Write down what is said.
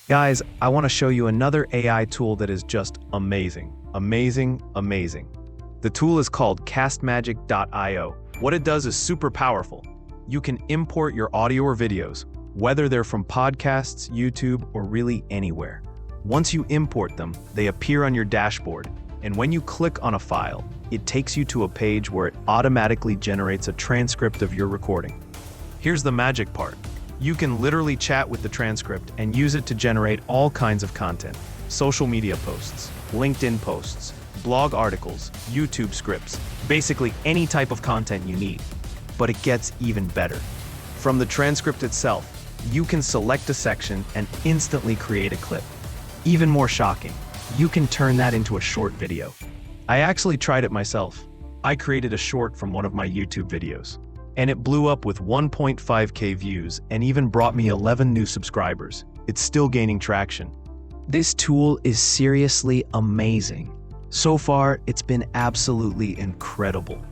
Guys, I want to show you another AI tool that is just amazing. Amazing, amazing. The tool is called Castmagic.io. What it does is super powerful. You can import your audio or videos, whether they're from podcasts, YouTube, or really anywhere. Once you import them, they appear on your dashboard, and when you click on a file, it takes you to a page where it automatically generates a transcript of your recording. Here's the magic part. You can literally chat with the transcript and use it to generate all kinds of content. Social media posts, LinkedIn posts, blog articles, YouTube scripts, basically any type of content you need. But it gets even better. From the transcript itself, you can select a section and instantly create a clip. Even more shocking, you can turn that into a short video. I actually tried it myself. I created a short from one of my YouTube videos, and it blew up with 1.5K views and even brought me 11 new subscribers. It's still gaining traction. This tool is seriously amazing. So far, it's been absolutely incredible.